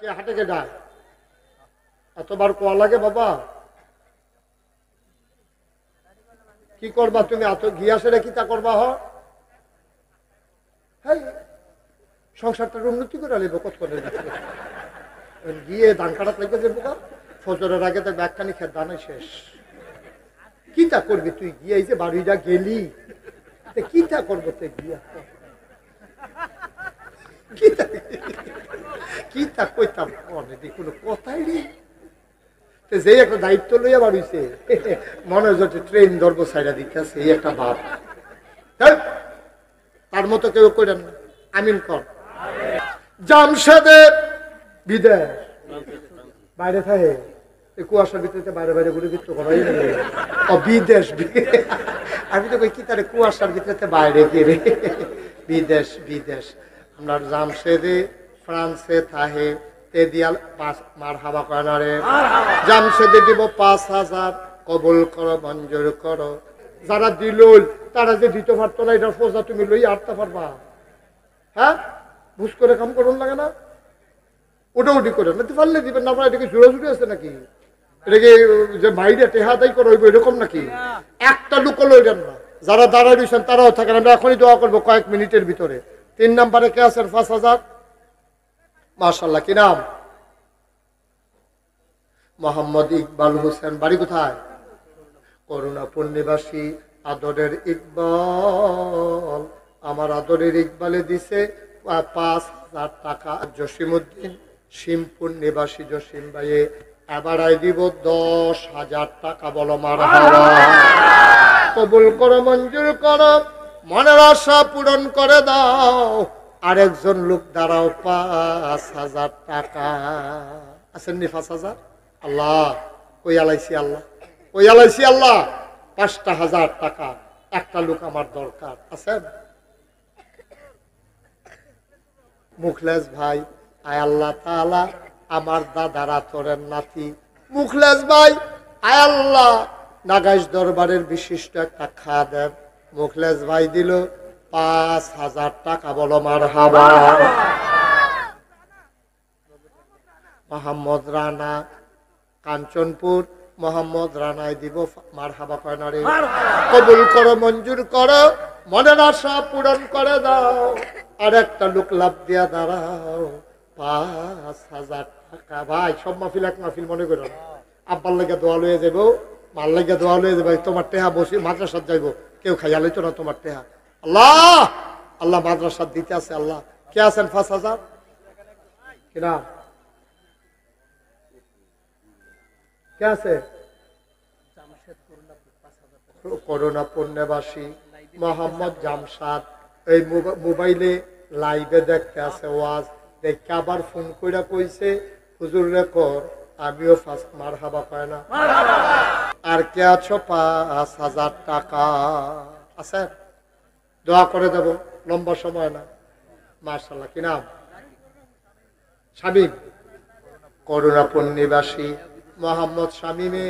কে হাটে কে ডাক এতবার কোয়া লাগে বাবা কি করবা তুমি এত গিয়াসের কি তা করবা হ্যাঁ সংসারটার উন্নতি করে আলিব কত করে গিয়ে ধান কাটাত লেগে যাবো ফজরের আগে তো ব্যাগখানি খেয়ে দানে শেষ কিতা করবি তুই গিয়ে এই যে বাড়িটা গেলি কিতা করবো তুই গিয়া কিতা কইতাম কোনো কথাই নেই যে একটা দায়িত্ব লইয়া বাড়িছে মনে হয় ট্রেন ধরবো সাইডা দিতেছে এই একটা ভাব তার মতো কেউ করেন না আমিন কর জামশেদের বিদেশ বাইরে থাকে কুয়াশার ভিতরে বাইরে বাইরে ঘুরে ভিতরে করাই বিদেশ আমি তো কই কি তারে কুয়াশার ভিতরে বাইরে গিয়ে বিদেশ বিদেশ আপনার জামশেদে ফ্রান্সে থাহে তে দিয়াল মার হাবা কয়নারে জামশেদে দিব 5,000 কবুল করো মঞ্জুর করো যারা দিল তারা যে দিতে পারতো না এটার ফোজা তুমি লই আটতে পারবা হ্যাঁ বুঝ করে কাম করুন লাগে না ওটা উঠি করে না পারলে দিবেন না আপনার এটাকে জোড়াজুড়ি আছে নাকি এটাকে যে বাইরে টেহাদাই করে হইব এরকম নাকি একটা লুকো লইলেন না যারা দাঁড়ায় রয়েছেন তারাও থাকেন আমরা এখনই দোয়া করবো কয়েক মিনিটের ভিতরে 3 নম্বরে কে আছেন 5,000 মাশাআল্লাহ কি নাম মোহাম্মদ ইকবাল হোসেন বাড়ি কোথায় করুণাপুর নিবাসী আদরের ইকবাল আমার আদরের ইকবালে দিছে 5,000 টাকা জসিমউদ্দিন শিমপুর নিবাসী জসিম ভাইয়ে এবারাই দিব 10,000 টাকা বলো মারহাবা কবুল করো মঞ্জুর করো মনের আশা পূরণ করে দাও আরেকজন লোক দাঁড়াও 5,000 টাকা আছেন নি 5,000 আল্লাহ ওই আলাইছি আল্লাহ ওই আলাইছি আল্লাহ 5,000 টাকা একটা লোক আমার দরকার আছেন মুখলেস ভাই আয় আল্লাহ তাআলা আমার দাদারা তোরের নাতি মুখলেস ভাই আয় আল্লাহ নাগাইশ দরবারের বিশিষ্ট একটা খাদেম মুখলেস ভাই দিল 5,000 টাকা বলো মারহাবা মোহাম্মদ রানা কাঞ্চনপুর মোহাম্মদ রানায় দিব মারহাবা কয়নারে কবুল করো মঞ্জুর করো মনের আশা পূরণ করে দাও আর একটা লোক লাভ দিয়া দাঁড়াও 5,000 টাকা ভাই সব মাহফিল এক মাহফিল মনে করো আব্বার লাগে দোয়া লয়ে যাবো মার লাগে দোয়া লয়ে যাবো তোমার টেহা বসে মাদ্রাসাত যাইবো কেউ খাইয়া লইতো না তোমার টেহা আল্লাহ আল্লাহ মাদ্রাসাত দিতে আছে আল্লাহ কে আছেন 5,000 কিনা কে আছে করুণাপুর নিবাসী মোহাম্মদ জামশাদ এই মোবাইলে লাইভে দেখতে আছে ওয়াজ দেখে আবার ফোন করে কইছে হুজুর রে কর আমিও ফার্স্ট মারহাবা কয় না আর কে আছো 5,000 টাকা আছে দোয়া করে দেব লম্বা সময় না মাশাআল্লাহ কি নাম শামীম করুণাপুর নিবাসী মোহাম্মদ শামীমে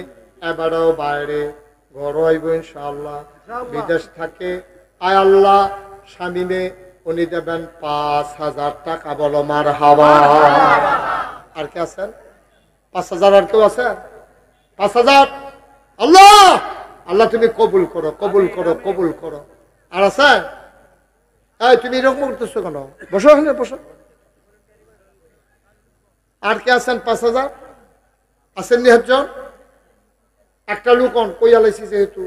এবারও বাইরে ঘর হইব ইনশাআল্লাহ বিদেশ থাকে আয় আল্লাহ শামীমে উনি দেবেন 5,000 টাকা বলো মারহাবা আর কে আছেন 5,000 আর কেউ আছেন 5,000 আল্লাহ আল্লাহ তুমি কবুল করো কবুল করো কবুল করো আর আছে এই তুমি এরকম করতেছো কেন বসো এখানে বসো আর কে আছেন 5,000 আছেন নি একজন একটা লোক কই আলাইছি যেহেতু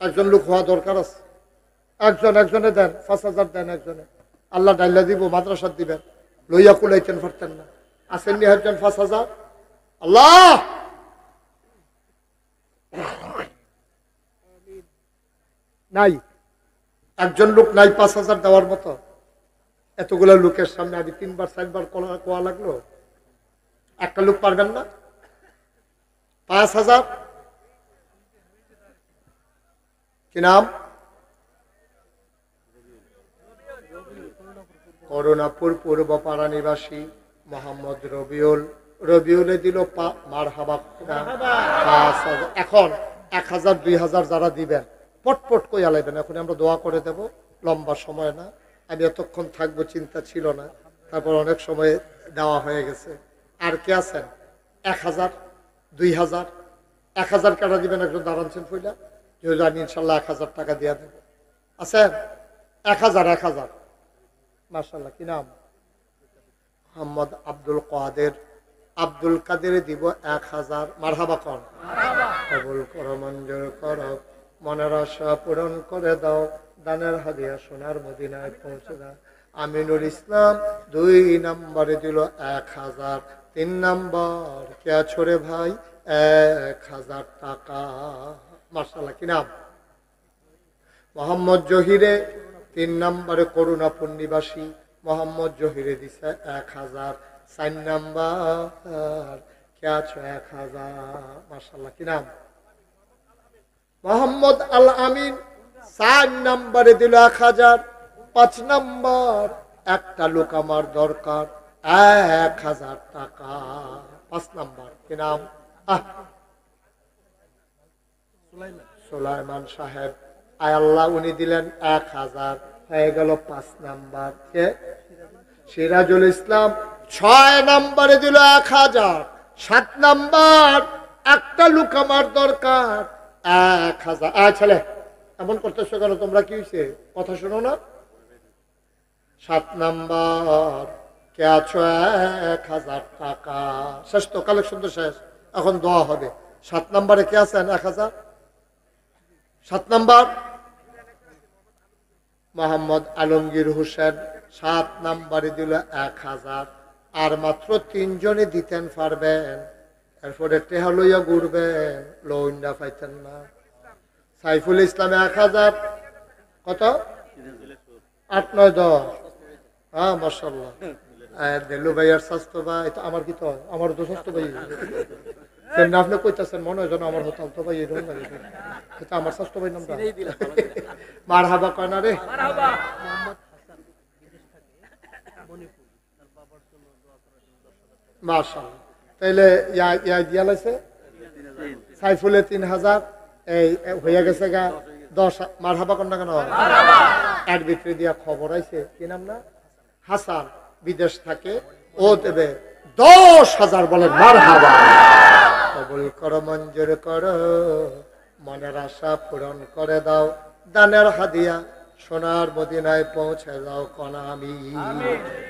একজন লোক হওয়া দরকার আছে একজনে দেন 5,000 দেন একজনে আল্লাহ ডাইলা দিব মাদ্রাসাত দিবেন লইয়া কুলাইতেন পারতেন না আছেন নি একজন 5,000 আল্লাহ নাই একজন লোক নাই 5,000 দেওয়ার মতো এতগুলা লোকের সামনে আমি 3বার 4বার কোয়া লাগলো একটা লোক পারবেন না 5,000 কি নাম করুণাপুর পূর্বপাড়া নিবাসী মোহাম্মদ রবিউলে দিল মারহাবা 5,000 এখন 1,000 2,000 যারা দিবেন পটপট কইয়া লাইবেন এখন আমরা দোয়া করে দেব লম্বা সময় না আমি এতক্ষণ থাকবো চিন্তা ছিল না তারপর অনেক সময় দেওয়া হয়ে গেছে। আর কে আছেন? 1000, 2000, 1000 টাকা দিবেন? একজন দাঁড়াচ্ছেন ফইলা, যেহেতু আমি ইনশাল্লাহ 1000 টাকা দিয়ে দেব। আছেন? 1000 মাশাআল্লাহ। কি নাম? মোহাম্মদ আব্দুল কাদের। আব্দুল কাদের দিব 1000। মারহাবা কর। কবুল করো, মঞ্জুর করো, মনের আশা পূরণ করে দাও, দানের হাদিয়া সোনার মদিনায় পৌঁছে দাও। আমিনুল ইসলাম 2 নম্বরে দিল 1000। 3 নম্বর কে ছোড়ে ভাই? 1000 টাকা। মাশাআল্লাহ। কি নাম? মোহাম্মদ জহিরে 3 নম্বরে করুণাপুর নিবাসী মোহাম্মদ জহিরে দিছে 1000। 4 নম্বর কে আছে? 1000। মাশাআল্লাহ। কি নাম? মোহাম্মদ আল আমিন 4 নম্বরে দিল 1000। 5 নম্বর একটা লোক আমার দরকার, 1000 টাকা। 5 নম্বর কি নাম? সুলাইমান সাহেব। আয় আল্লাহ, উনি দিলেন 1000। হয়ে গেল 5 নম্বর। কে? সিরাজুল ইসলাম 6 নম্বরে দিল 1000। 7 নম্বর একটা লোক আমার দরকার, 1000। ছেলে এমন করতেছো কেন তোমরা? কি হয়েছে? কথা শোনো না। 7 নম্বর কে আছো? 1000 টাকা। শেষ তো, কালেকশন তো শেষ, এখন দোয়া হবে। 7 নম্বরে কে আছেন? 1000। 7 নম্বর মোহাম্মদ আলমগীর হোসেন 7 নম্বরে দিল 1000। আর মাত্র 3 জনে দিতেন পারবেন, এরপরে টেহা লইয়া ঘুরবেন, লইন্ডা পাইতেন না। সাইফুল ইসলাম 1000। কত? 8, 9, 10। হ্যাঁ মাশাআল্লাহ। দেলু ভাইয়ার স্বাস্থ্য ভাই, এটা আমার কি তো? আমার তো স্বাস্থ্য ভাই। আপনি কইতেছেন মনে হয় যেন আমার হতাম তো ভাই, এরকম লাগে। এটা আমার স্বাস্থ্য ভাই নামটা। মারহাবা কয় না রে? মাশাআল্লাহ। তাইলে ইয়া দিয়া লাইছে সাইফুলে 3000। এই হইয়া গেছে গা 10। মারহাবা কর না কেন? এর ভিতরে দিয়া খবর আইছে, কি নাম না? হাসান, বিদেশ থাকে, ও দেবে 10,000। বলেন মারহাবা। কবুল করো, মঞ্জুর করো, মনের আশা পূরণ করে দাও, দানের হাদিয়া সোনার মদিনায় পৌঁছে দাও। কনা আমি।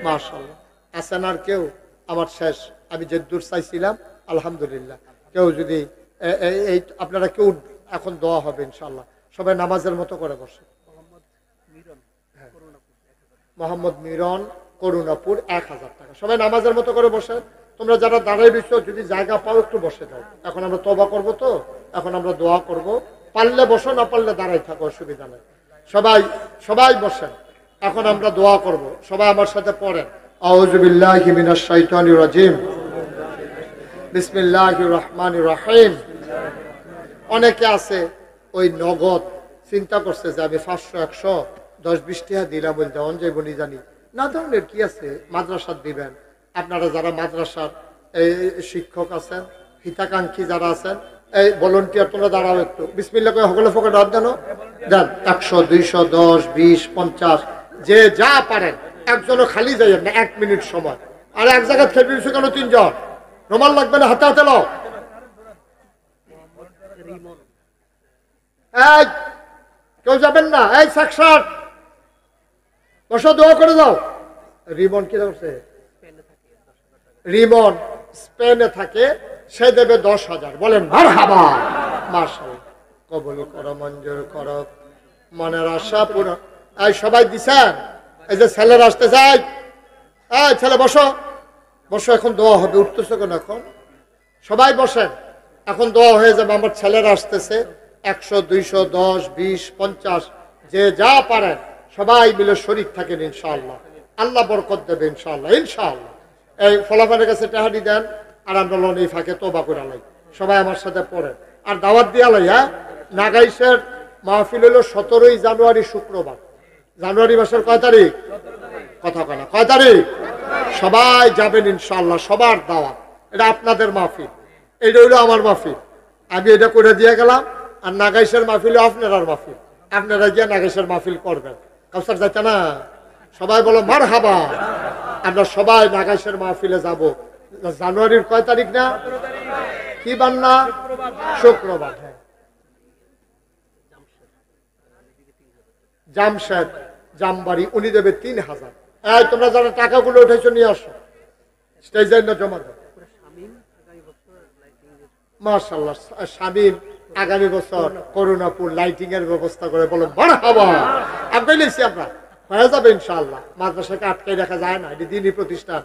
মাশাআল্লাহ। আছেন আর কেউ? আমার শেষ। আমি যে দূর চাইছিলাম আলহামদুলিল্লাহ। কেউ যদি এই আপনারা কেউ এখন দোয়া হবে ইনশাআল্লাহ। সবাই নামাজের মতো করে বসে। মোহাম্মদ মিরন করুণাপুর 1000 টাকা। সবাই নামাজের মতো করে বসে। তোমরা যারা দাঁড়াই রয়েছ যদি জায়গা পাও একটু বসে যাও। এখন আমরা তওবা করব, তো এখন আমরা দোয়া করব। পারলে বসো, না পারলে দাঁড়াই থাকো, অসুবিধা নেই। সবাই বসেন, এখন আমরা দোয়া করব। সবাই আমার সাথে পড়েন। আউযু বিল্লাহি মিনাশ শাইতানির রাজিম, বিসমিল্লাহির রহমানির রহিম। অনেকে আছে ওই নগদ চিন্তা করছে যে আমি 500, 100, 10, 20 টাকা দিলাম, বলতে অন যাইব নি জানি না। ধরনের কি আছে, মাদ্রাসার দিবেন। আপনারা যারা মাদ্রাসার এই শিক্ষক আছেন, হিতাকাঙ্ক্ষী যারা আছেন, এই ভলান্টিয়ার, তোমরা দাঁড়াও একটু। বিসমিল্লাহ করে সকলে ফোকে হাত দেন, দেন। 100, 200, 10, 20, 50, যে যা পারেন। একজনও খালি যাইয়েন না, 1 মিনিট সময়। আর এক জায়গায় খেয়ে দিয়েছে কেন? 3 জন। রুমাল লাগবে না, হাতে হাতে লাও। এই কেউ যাবেন না, এই সেকশন বসো, দোয়া করে দাও। রিমন কি করছে? রিমন স্পেনে থাকে, সে দেবে 10,000। বলেন মারহাবা। মাশাআল্লাহ। কবুল করো, মঞ্জুর করো, মনের আশা পূরণ। এই সবাই দিছেন? এই যে ছেলেরা আসতে চাই, এই ছেলে বসো, বসো, এখন দোয়া হবে। উঠতেছে কেন? এখন সবাই বসেন, এখন দোয়া হয়ে যাবে। আমার ছেলেরা আসতেছে। 100, 200, 10, 20, 50, যে যা পারেন সবাই মিলে শরীক থাকেন ইনশাআল্লাহ। আল্লাহ বরকত দেবে ইনশাআল্লাহ। ইনশাআল্লাহ। এই ফলাফলের কাছে টাহারি দেন, আর আমরা লোন এই ফাঁকে তোবা করে লাই। সবাই আমার সাথে পড়েন আর দাওয়াত দিয়া লাই। হ্যাঁ, নাগাইশের মাহফিল হলো 17 জানুয়ারি শুক্রবার। জানুয়ারি মাসের কয় তারিখ? কথা কয় না, কয় তারিখ? সবাই যাবেন ইনশাআল্লাহ। সবার দাওয়াত। এটা আপনাদের মাহফিল, এটা হইলো আমার মাহফিল। আমি এটা করে দিয়ে গেলাম। আর নাগাইশের মাহফিল আপনার মাহফিল, আপনারা গিয়ে নাগাইশের মাহফিল করবেন। কাউসার যাইতে না? সবাই বলো মারহাবা। আমরা সবাই নাগাইশের মাহফিলে যাব। জানুয়ারির কয় তারিখ না কি বার না? শুক্রবার। হ্যাঁ, জামশেদ জামবাড়ি, উনি দেবে 3000। এই তোমরা যারা টাকাগুলো উঠেছো নিয়ে আসো, স্টেজের না জমা দাও। মাশাআল্লাহ, শামীম আগামী বছর করুণাপুর লাইটিং এর ব্যবস্থা করে, বলো মারহাবা। আগাইলেছি আমরা, হয়ে যাবে ইনশাআল্লাহ। মাদ্রাসাকে আটকে রাখা যায় না, এটি দ্বীনি প্রতিষ্ঠান।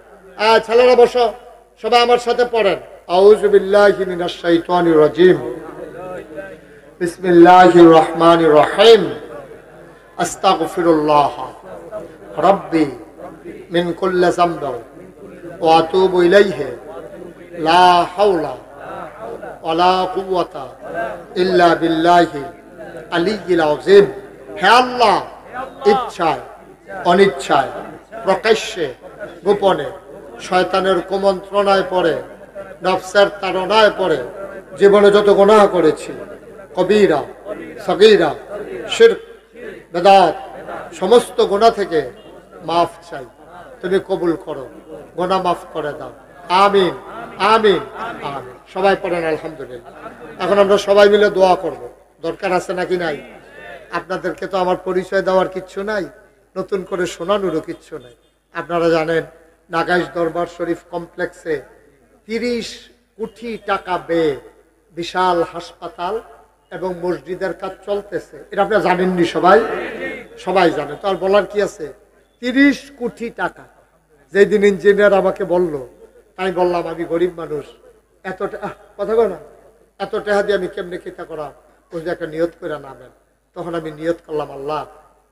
ছেলেরা বসো, সবাই আমার সাথে পড়েন। আউযু বিল্লাহি মিনাশ শাইতানির রাজিম, বিসমিল্লাহির রহমানির রহিম, আস্তাগফিরুল্লাহ রাব্বি মিন কুল্লি যামবিন ওয়া আতুবু ইলাইহি লা হাওলা ওয়ালা কুওয়াতা ইল্লা বিল্লাহিল আলিয়্যিল আযীম। হে আল্লাহ, ইচ্ছায় অনিচ্ছায়, প্রকাশ্যে গোপনে, শয়তানের কুমন্ত্রণায় পড়ে, নফসের তাড়নায় পড়ে জীবনে যত গুনাহ করেছি, কবিরা সগীরা শিরক বেদাত, সমস্ত গুনাহ থেকে মাফ চাই, তুমি কবুল করো, গুনাহ মাফ করে দাও। আমিন আমিন আমিন। সবাই পড়েন আলহামদুলিল্লাহ। এখন আমরা সবাই মিলে দোয়া করব। দরকার আছে নাকি নাই? আপনাদেরকে তো আমার পরিচয় দেওয়ার কিচ্ছু নাই, নতুন করে শোনানোরও কিচ্ছু নাই। আপনারা জানেন নাগাইশ দরবার শরীফ কমপ্লেক্সে 30 কোটি টাকা ব্যয়ে বিশাল হাসপাতাল এবং মসজিদের কাজ চলতেছে। এটা আপনারা জানেননি? সবাই সবাই জানে তো, আর বলার কি আছে? 30 কোটি টাকা। যেদিন ইঞ্জিনিয়ার আমাকে বলল, তাই বললাম আমি গরিব মানুষ, এত কথা বল না, এত টাকা দিয়ে আমি কেমনে কিতা করা? ওই যে একটা নিয়ত করে নামেন। তখন আমি নিয়ত করলাম, আল্লাহ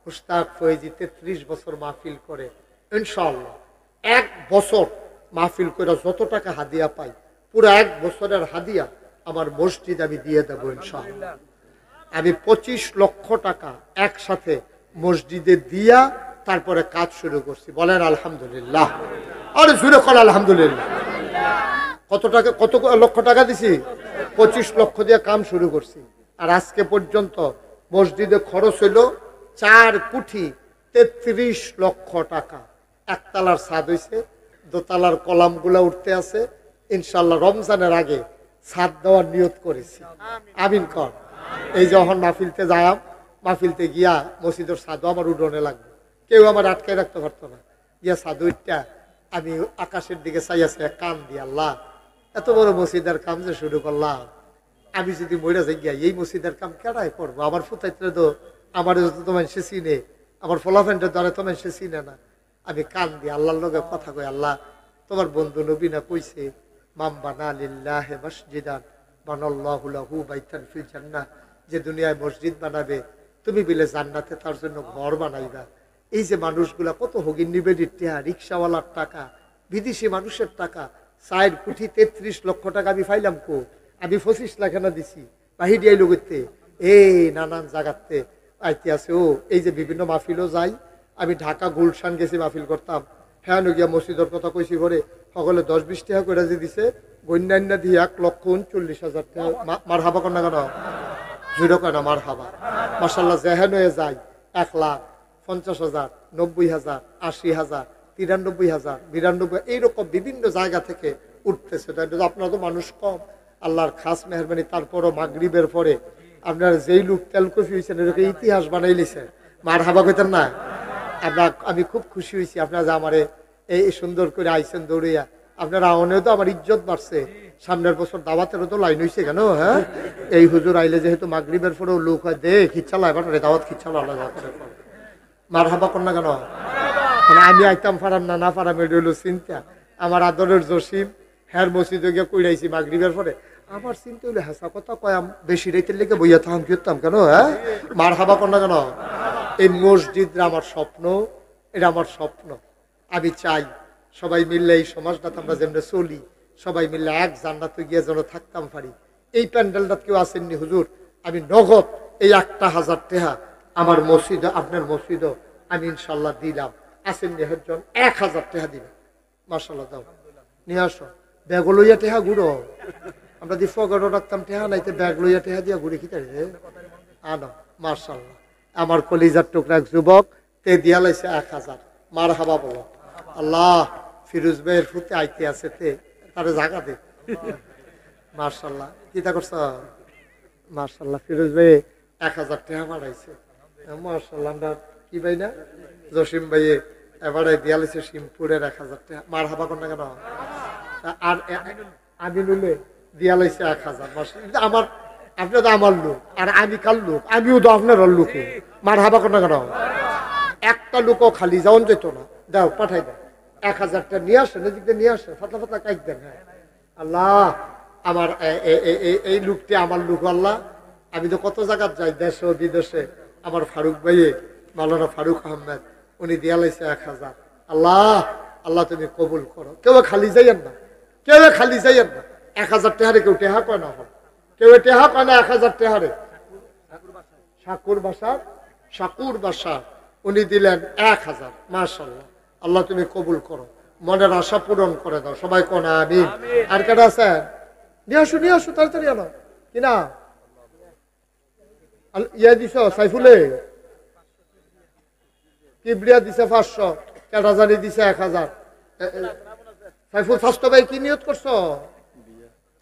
মুশতাক ফয়েজি 33 বছর মাহফিল করে, ইনশাআল্লাহ 1 বছর মাহফিল করে যত টাকা হাদিয়া পাই, পুরো 1 বছরের হাদিয়া আমার মসজিদ আমি দিয়ে দেবো ইনশাআল্লাহ। আমি 25 লক্ষ টাকা একসাথে মসজিদে দিয়া তারপরে কাজ শুরু করছি। বলেন আলহামদুলিল্লাহ। আরে জুড়ে কর আলহামদুলিল্লাহ। কত টাকা, কত লক্ষ টাকা দিছি? 25 লক্ষ দিয়ে কাম শুরু করছি। আর আজকে পর্যন্ত মসজিদে খরচ হইল 4 কোটি 33 লক্ষ টাকা। একতলার ছাদ হয়েছে, দোতলার কলামগুলা উঠতে আছে। ইনশাল্লাহ রমজানের আগে ছাদ দেওয়ার নিয়ত করেছি। আমিন কর। এই যখন মাহফিলতে যাম, মাহফিলতে গিয়া মসজিদের ছাদও আমার উডনে লাগবে, কেউ আমার আটকে রাখতে পারতো না। গিয়া ছাদ উঠটা আমি আকাশের দিকে চাইয়াছে কান দিয়ে, আল্লাহ এত বড় মসজিদের কাম যে শুরু করলাম, আমি যদি মরে যাই গিয়া এই মসজিদের কাম কেডাই করবো? আমার ফুতাইতে তো আমার তো মানুষে চিনে, আমার ফলাফেন্টের দ্বারা তো মানুষে চিনে না। আমি কান দিয়ে আল্লাহর লগে কথা কই, আল্লাহ তোমার বন্ধু নবীনা কইছে, মাম বানা লিল্লাহি মসজিদান বানাল্লাহু লাহু বাইতান ফিল জান্নাহ, যে দুনিয়ায় মসজিদ বানাবে তুমি বিলে জান্নাতে তার জন্য ঘর বানাইবা। এই যে মানুষগুলা কত হগিন নিবেদিত টাকা, রিক্সাওয়ালার টাকা, বিদেশি মানুষের টাকা, 4 কোটি 33 লক্ষ টাকা আমি পাইলাম কো? আমি 25 লাখ না দিছি বাহির আইলো করতে, এই নানান জায়গাতে আইতে আছে। ও এই যে বিভিন্ন মাহফিলও যাই, আমি ঢাকা গুলশান গেছি মাহফিল করতাম, হ্যাঁ গিয়া মসজিদের কথা কইছি করে সকলে 10-20 টাকা করে যে দিছে, গন্যান্য দিয়ে 1,39,000 টাকা। মার হাবা কর না কেন? জুড়ো কেন মার হাবা? মাশাল্লাহ জেহেন হয়ে যায় 1,50,000, 90,000, 80,000, 93,000, 92, এইরকম বিভিন্ন জায়গা থেকে উঠতেছে। আপনারা তো মানুষ কম, আল্লাহর খাস মেহরবানি। তারপরও মাগরিবের পরে আপনার যেই লোক তেলকফি হয়েছেন এরকম ইতিহাস বানাই লিছেন। মার হাবা কইতেন না? আমি খুব খুশি হয়েছি আপনারা যে আমারে এই সুন্দর করে আইসেন দৌড়িয়া। আপনারা আওনেও তো আমার ইজ্জত বাড়ছে। সামনের বছর দাওয়াতেরও তো লাইন হয়েছে কেন? হ্যাঁ, এই হুজুর আইলে যেহেতু মাগরিবের পরেও লোক হয়, দে খিচ্ছালা এবার দাওয়াত খিচ্ছালা আলাদা করে। মার হাবা কর না কেন? মানে আমি আইতাম ফারাম না ফারাম, এটা হলো চিন্তা। আমার আদরের জসিম হ্যার মসজিদে গিয়ে কইরাইছি মাগরিবের পরে, আমার চিন্তা হলো হেসা কথা কয়াম, বেশি রাইতের লেগে বইয়া থাম ফিরতাম কেন? হ্যাঁ, মার হাবা কর না কেন? এই মসজিদরা আমার স্বপ্ন, এটা আমার স্বপ্ন। আমি চাই সবাই মিললে এই সমাজটাতে আমরা যেমন চলি, সবাই মিললে এক জান্নাতে গিয়ে যেন থাকতাম পারি। এই প্যান্ডেলটা কেউ আসেননি হুজুর, আমি নগদ এই 1,000 টাকা আমার মসজিদ, আপনার মসজিদও আমি ইনশাল্লাহ দিলাম। আসেননি একজন 1,000 টাকা দিবেন, মাশাল্লাহ দাও নিয়ে আসো। ব্যাগ লইয়া টেহা ঘুরো, আমরা দি ফগরও রাখতাম টেহা নাইতে ব্যাগ লইয়া টেহা দিয়া ঘুরে খিতে আনো। মাশাল্লাহ আমার কলিজার টুকরা এক যুবক তে দিয়া লাইছে 1,000। মার হাবা বলো। আল্লাহ ফিরোজ ভাইয়ের ফুতে আইতে আছে তে তারে জাগা দে মার্শাল্লাহ কিতা করছ মার্শাল্লাহ ফিরোজ ভাই 1000 টাকা বাড়াইছে মার্শাল্লাহ আমরা কি ভাই না জসিম ভাইয়ে এবারে দিয়ালিছে শিমপুরের 1000 টাকা মার হাবা কর না কেন আর আমিনুলে দিয়ালাইছে 1000 মার্শাল্লাহ আমার আপনি তো আমার লোক আর আমি কার লোক আমিও তো আপনার লোক মার হাবা কর না কেন একটা লোকও খালি যাওন যেত না দাও পাঠাই দাও 1000 টাকা নিয়ে আসেন এদিকে নিয়ে আসেন ফাতলা ফাতলা কাইক দেন হ্যাঁ আল্লাহ আমার এই লোকটি আমার লোক আল্লাহ আমি তো কত জায়গায় যাই দেশে ও বিদেশে আমার ফারুক ভাইয়ে মাওলানা ফারুক আহমেদ উনি দিয়া লাইছে 1000 আল্লাহ আল্লাহ তুমি কবুল করো কেউ খালি যাইয়েন না কেউ খালি যাইয়েন না 1000 টাকারে কেউ টেহা কয় না হয় কেউ টেহা কয় না 1000 টাকারে শাকুর বাসা উনি দিলেন 1000 মাশাআল্লাহ আল্লাহ তুমি কবুল করো মনের আশা পূরণ করে দাও সবাই কোন আমিন আর কাটা আছেন নিয়ে আসো তাড়াতাড়ি আনো কিনা ইয়া দিছ সাইফুলে কিবরিয়া দিছে 500 কেটাজানি দিছে 1000 সাইফুল ফাস্ট ভাই কি নিয়ত করছো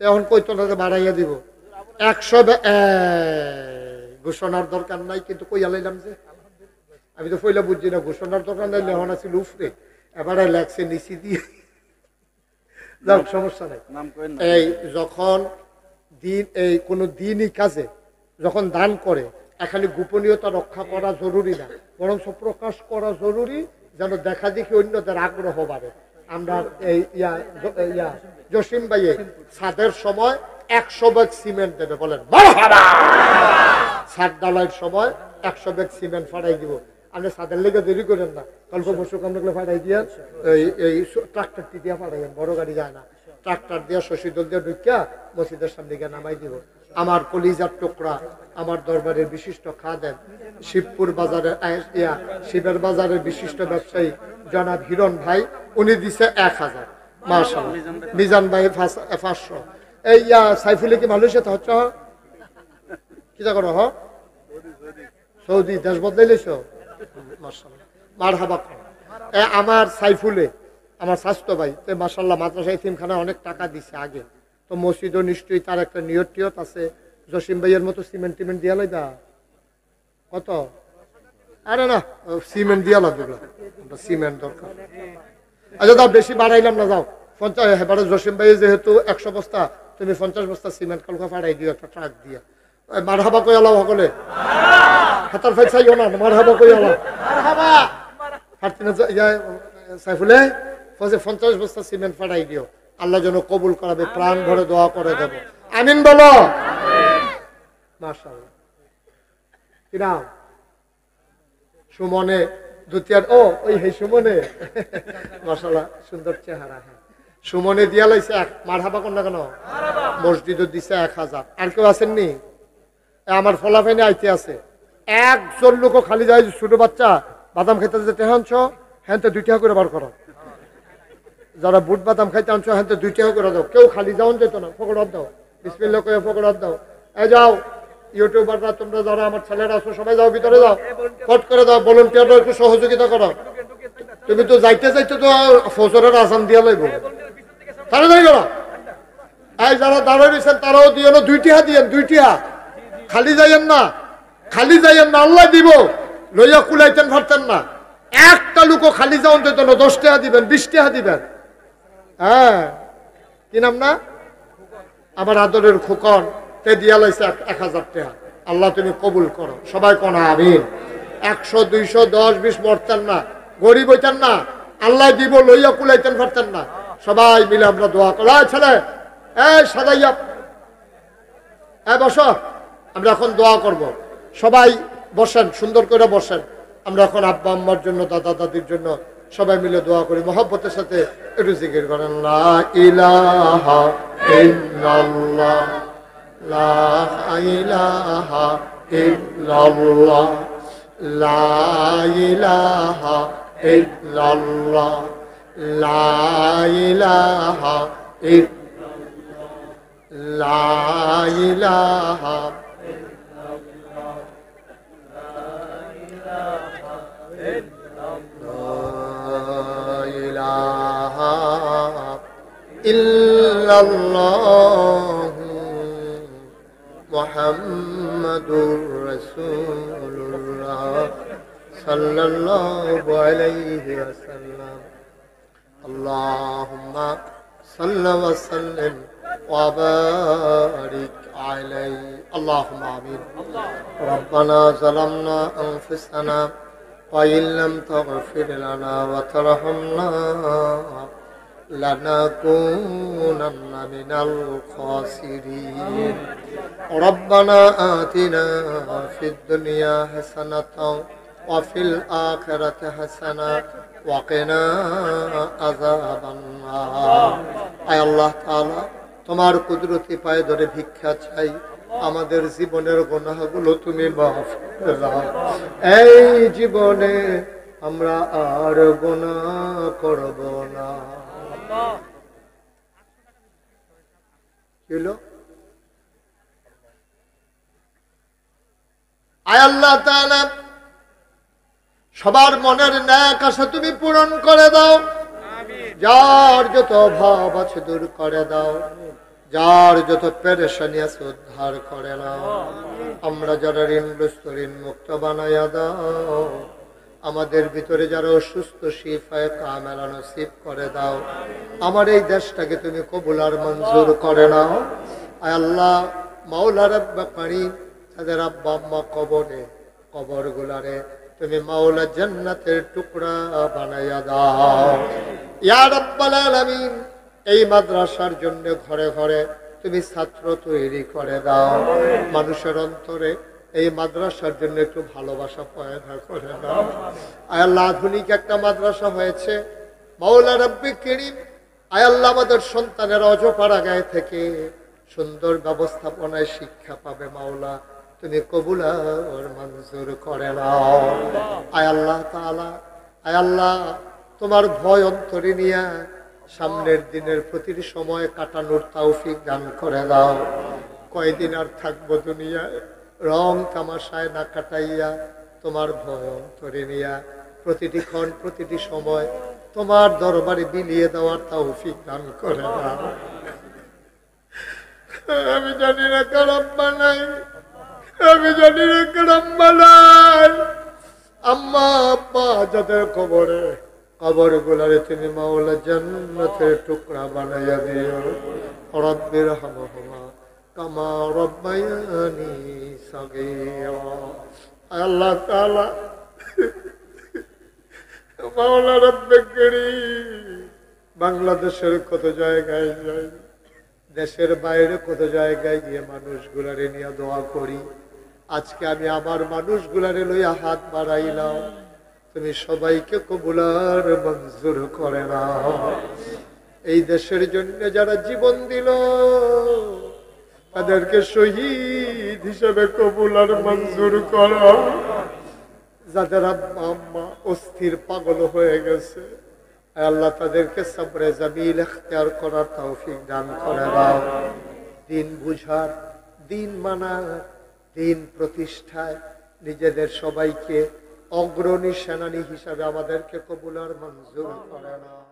এখন কইতো না যে বাড়াইয়া দিব 100 ঘোষণার দরকার নাই কিন্তু কইয়া লাইলাম যে আমি তো পয়লা বুঝছি না ঘোষণার দরকার নাই লেহনা ছিল উফরে এবারে লেখছে নিচি দিয়ে যাক সমস্যা নাই এই যখন দিন এই কোন দিনই কাজে যখন দান করে এখানে গোপনীয়তা রক্ষা করা জরুরি না বরং প্রকাশ করা জরুরি যেন দেখা দেখি অন্যদের আগ্রহ বাড়ে আমরা এই জসিম ভাইয়ে ছাদের সময় 100 ব্যাগ সিমেন্ট দেবে বলেন ছাদ ডালাইয়ের সময় 100 ব্যাগ সিমেন্ট ফাটাই দিব আপনি ছাদের লেগে দেরি করেন না কল্প বসুক আপনাকে ফাটাই দিয়ে এই ট্রাক্টরটি দিয়ে ফাটাইয়েন বড় গাড়ি যায় না ট্রাক্টর দিয়ে শশীদল দিয়ে ঢুকিয়া মসজিদের সামনে গিয়ে নামাই দিব আমার কলিজার টুকরা আমার দরবারের বিশিষ্ট খাদেম শিবপুর বাজারের শিবের বাজারের বিশিষ্ট ব্যবসায়ী জনাব হিরণ ভাই উনি দিছে 1000 মাশাআল্লাহ মিজান ভাই 500 এই সাইফুলে কি মালয়েশিয়াতে হচ্ছে কিটা করো হ সৌদি দেশ বদলাইলেছো মাশাআল্লাহ মারহাবা আমার সাইফুলে আমার স্বাস্থ্য ভাই তো মাশাআল্লাহ মাদ্রাসা ইতিমখানা অনেক টাকা দিছে আগে তো মসজিদও নিশ্চয়ই তার একটা নিয়ত টিয়ত আছে জসিম ভাইয়ের মতো সিমেন্ট টিমেন্ট দিয়া লাইবা কত আরে না সিমেন্ট দিয়া লাগবে সিমেন্ট দরকার আচ্ছা দাও বেশি বাড়াইলাম না যাও 50 এবারে জসিম ভাই যেহেতু 100 বস্তা তুমি 50 বস্তা সিমেন্ট কালকা ফাড়াই দিও একটা ট্রাক দিয়া মারহাবা কই আল্লাহ সকলে হাতার ফাই চাইও না মারহাবা কই আল্লাহ মারহাবা ফাটিনা সাইফুলে 50 বস্তা সিমেন্ট ফাড়াই দিও আল্লাহ যেন কবুল করাবে প্রাণ ভরে দোয়া করে দেব আমিন বলো মাশাআল্লাহ কি নাম সুমনে দুতিয়ার ওই হে সুমনে মাশাআল্লাহ সুন্দর চেহারা হ্যাঁ সুমনে দিয়া লাইছে মারহাবা কোন না কেন মসজিদও দিছে 1000 আর কেউ আসেননি আমার ফলাফাইনে আইতে আছে একজন লোক খালি যায় ছোট বাচ্চা বাদাম খেতে যেতে আনছ হ্যাঁ তো 2 টাকা করে বার করো যারা বুট বাদাম খাইতে আনছো হ্যাঁ তো 2 টাকা করে দাও কেউ খালি যাওন যেত না ফকড়াত দাও বিসমিল্লাহ কয়ে ফকড়াত দাও এই যাও ইউটিউবাররা তোমরা যারা আমার ছেলেরা আছো সবাই যাও ভিতরে যাও কট করে দাও ভলান্টিয়াররা একটু সহযোগিতা করো তুমি তো যাইতে তো ফজরের আজান দিয়া লাগবে তাড়াতাড়ি করো এই যারা দাঁড়ায় রয়েছেন তারাও দিও না 2 টাকা দিয়েন 2 টাকা খালি যাইয়েন না আল্লাহ দিব লইয়া কুলাইতেন পারতেন না একটা লোকও খালি যাওন যেত না 10 টাকা দিবেন 20 টাকা দিবেন হ্যাঁ কি নাম না আমার আদরের খোকন তে দিয়া লাইছে 1000 টাকা আল্লাহ তুমি কবুল করো সবাই কোন আমিন 100 200 10 20 মরতেন না গরিব হইতেন না আল্লাহ দিব লইয়া কুলাইতেন পারতেন না সবাই মিলে আমরা দোয়া করি ছেলে এই সাদাইয়া বসো আমরা এখন দোয়া করব সবাই বসেন সুন্দর করে বসেন আমরা এখন আব্বা আম্মার জন্য দাদা দাদির জন্য সবাই মিলে দোয়া করি মহব্বতের সাথে একটু জিকির করেন লা ইলাহা ইল্লাল্লাহ লা ইলাহা ইল্লাল্লাহ লা ইলাহা ইল্লাল্লাহ লা ইলাহা লা ইলাহা ইল্লাল্লাহু মুহাম্মাদুর রাসূলুল্লাহ সাল্লাল্লাহু আলাইহি ওয়াসাল্লাম। আল্লাহুম্মা সাল্লি ওয়া সাল্লিম ওয়া বারিক আলাইহি। আল্লাহুম্মা আমিন। রব্বানা যালামনা আনফুসানা ওয়া ইল্লাম তাগফির লানা ওয়া তারহামনা লানাকুনান্না মিনাল খাসিরিন। রব্বানা আতিনা ফিদ দুনিয়া হাসানাতাও ওয়া ফিল আখিরাতি হাসানাতাও ওয়া কিনা আযাবান নার। আয় আল্লাহ তাআলা, তোমার কুদরতি পায়ে ধরে ভিক্ষা চাই, আমাদের জীবনের গুনাহগুলো তুমি মাফ করে দাও। এই জীবনে আমরা আর গুনাহ করব না। আয় আল্লাহ তাআলা, সবার মনের ন্যাক আশা তুমি পূরণ করে দাও। যার যত অভাব আছে দূর করে দাও, যার যত পেরেশানি আছে উদ্ধার করে নাও। আমরা যারা ঋণগ্রস্ত ঋণ মুক্ত বানাইয়া দাও। আমাদের ভিতরে যারা অসুস্থ শিফায়ে কামেলা নসিব করে দাও। আমার এই দেশটাকে তুমি কবুল আর মঞ্জুর করে নাও। আয় আল্লাহ মাওলা রব্বে কারীম, তাদের আব্বা আম্মা কবর গুলারে তুমি মাওলা জান্নাতের টুকরা বানাইয়া দাও। ইয়া রাব্বাল আলামিন, এই মাদ্রাসার জন্য ঘরে ঘরে তুমি ছাত্র তৈরি করে দাও। মানুষের অন্তরে এই মাদ্রাসার জন্য একটু ভালোবাসা পয়দা করে দাও। আয় আল্লাহ, আধুনিক একটা মাদ্রাসা হয়েছে মাওলা রব্বে কারীম। আয় আল্লাহ, আমাদের সন্তানের অজপাড়া গায়ে থেকে সুন্দর ব্যবস্থাপনায় শিক্ষা পাবে মাওলা, তুমি কবুল আর মঞ্জুর করে নাও। আয় আল্লাহ তাআলা, আয় আল্লাহ, তোমার ভয় অন্তরে নিয়ে সামনের দিনের প্রতিটি সময় কাটানোর তৌফিক দান করে দাও। কয়দিন আর থাকবো দুনিয়ায়, রং তামাশায় না কাটাইয়া তোমার ভয় অন্তরে নিয়া প্রতিটি ক্ষণ প্রতিটি সময় তোমার দরবারে বিলিয়ে দেওয়ার তৌফিক দান করে দাও। আমি জানি না কারণ বানাই, আমি জানি না কারণ বানাই। আম্মা আব্বা যাদের কবর গুলারে তুমি মাওলা জান্নাতের টুকরা বানাইয়া দিও। রব্বির হামহুমা কামা রব্বায়ানি সাগীরা। আল্লাহ তাআলা, মাওলা রব্বে কারীম, বাংলাদেশের কত জায়গায় যাই, দেশের বাইরে কত জায়গায় গিয়ে মানুষগুলারে নিয়ে দোয়া করি। আজকে আমি আমার মানুষগুলারে লইয়া হাত বাড়াইলাম, তুমি সবাইকে কবুল আর মঞ্জুর করে নাও। এই দেশের জন্য যারা জীবন দিল তাদেরকে শহীদ হিসেবে কবুল আর মঞ্জুর করো। যাদের আব্বা আম্মা অস্থির পাগল হয়ে গেছে, আল্লাহ তাদেরকে সবরে জামিল ইখতিয়ার করার তৌফিক দান করে দাও। দিন বুঝার, দিন মানার, দিন প্রতিষ্ঠায় নিজেদের সবাইকে অগ্রণী সেনানী হিসাবে আমাদেরকে কবুল আর মঞ্জুর করে নাও।